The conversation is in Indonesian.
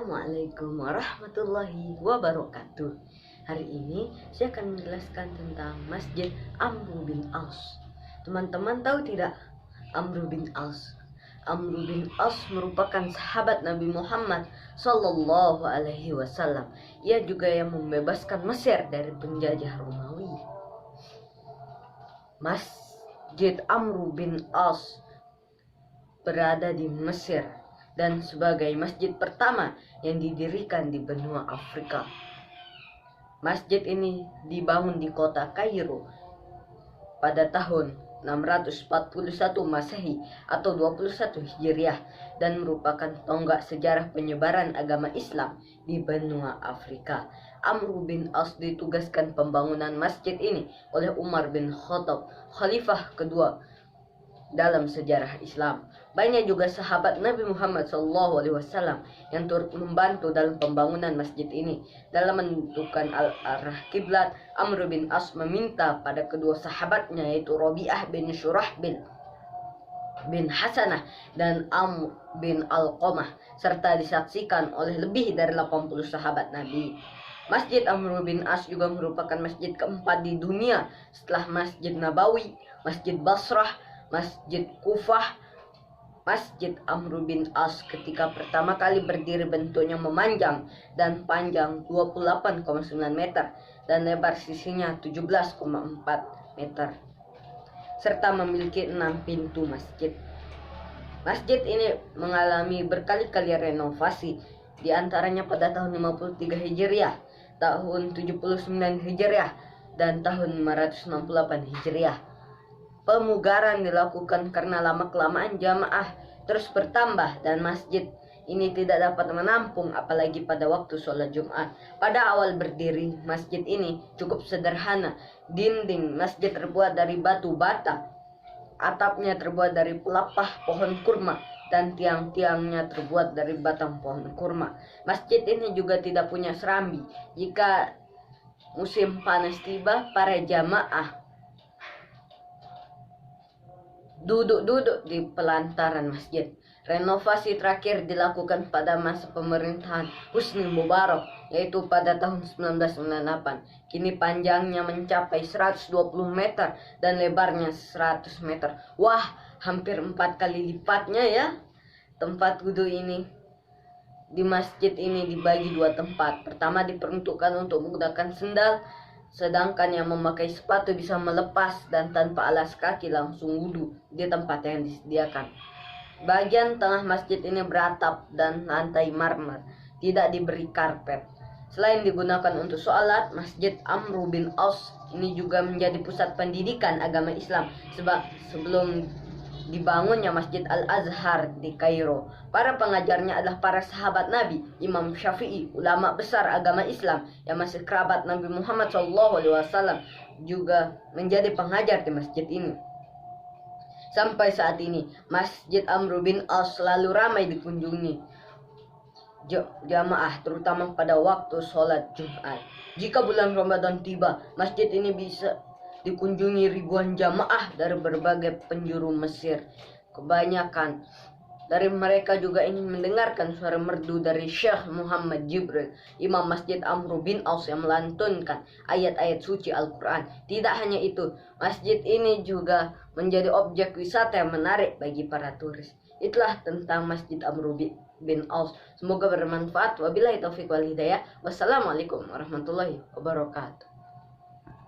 Assalamualaikum warahmatullahi wabarakatuh. Hari ini saya akan menjelaskan tentang Masjid Amr bin Aus. Teman-teman tahu tidak Amr bin Aus? Amr bin Aus merupakan sahabat Nabi Muhammad Sallallahu Alaihi Wasallam. Ia juga yang membebaskan Mesir dari penjajah Romawi. Masjid Amr bin Aus berada di Mesir dan sebagai masjid pertama yang didirikan di benua Afrika. Masjid ini dibangun di kota Kairo pada tahun 641 Masehi atau 21 Hijriah dan merupakan tonggak sejarah penyebaran agama Islam di benua Afrika. Amr bin Aus ditugaskan pembangunan masjid ini oleh Umar bin Khattab, khalifah kedua dalam sejarah Islam. Banyak juga sahabat Nabi Muhammad SAW yang turut membantu dalam pembangunan masjid ini. Dalam menentukan arah kiblat, Amr bin As meminta pada kedua sahabatnya yaitu Rabi'ah bin Shurahbil bin Hasanah dan Amr bin Alqamah, serta disaksikan oleh lebih dari 80 sahabat Nabi. Masjid Amr bin As juga merupakan masjid keempat di dunia setelah Masjid Nabawi, Masjid Basrah, Masjid Kufah. Masjid Amr bin As ketika pertama kali berdiri bentuknya memanjang dan panjang 28,9 meter dan lebar sisinya 17,4 meter serta memiliki 6 pintu masjid. Masjid ini mengalami berkali-kali renovasi, di antaranya pada tahun 53 Hijriah, tahun 79 Hijriah, dan tahun 568 Hijriah. Pemugaran dilakukan karena lama-kelamaan jamaah terus bertambah dan masjid ini tidak dapat menampung apalagi pada waktu sholat Jumat. Pada awal berdiri, masjid ini cukup sederhana. Dinding masjid terbuat dari batu bata, atapnya terbuat dari pelepah pohon kurma, dan tiang-tiangnya terbuat dari batang pohon kurma. Masjid ini juga tidak punya serambi. Jika musim panas tiba, para jamaah duduk-duduk di pelantaran masjid. Renovasi terakhir dilakukan pada masa pemerintahan Husni Mubarak, yaitu pada tahun 1998. Kini panjangnya mencapai 120 meter dan lebarnya 100 meter. Wah, hampir 4 kali lipatnya ya. Tempat wudhu ini di masjid ini dibagi dua tempat. Pertama diperuntukkan untuk menggunakan sendal, sedangkan yang memakai sepatu bisa melepas dan tanpa alas kaki langsung wudhu di tempat yang disediakan. Bagian tengah masjid ini beratap dan lantai marmer, tidak diberi karpet. Selain digunakan untuk sholat, Masjid Amr bin Aus ini juga menjadi pusat pendidikan agama Islam sebelum dibangunnya Masjid Al-Azhar di Kairo. Para pengajarnya adalah para sahabat Nabi, Imam Syafi'i, ulama besar agama Islam yang masih kerabat Nabi Muhammad SAW, juga menjadi pengajar di masjid ini. Sampai saat ini, Masjid Amr bin As selalu ramai dikunjungi jamaah, terutama pada waktu sholat Jumat. Jika bulan Ramadan tiba, masjid ini bisa dikunjungi ribuan jamaah dari berbagai penjuru Mesir. Kebanyakan dari mereka juga ingin mendengarkan suara merdu dari Syekh Muhammad Jibril, Imam Masjid Amr bin Aus, yang melantunkan ayat-ayat suci Al-Quran. Tidak hanya itu, masjid ini juga menjadi objek wisata yang menarik bagi para turis. Itulah tentang Masjid Amr bin Aus. Semoga bermanfaat. Wabillahi taufiq wal hidayah. Wassalamualaikum warahmatullahi wabarakatuh.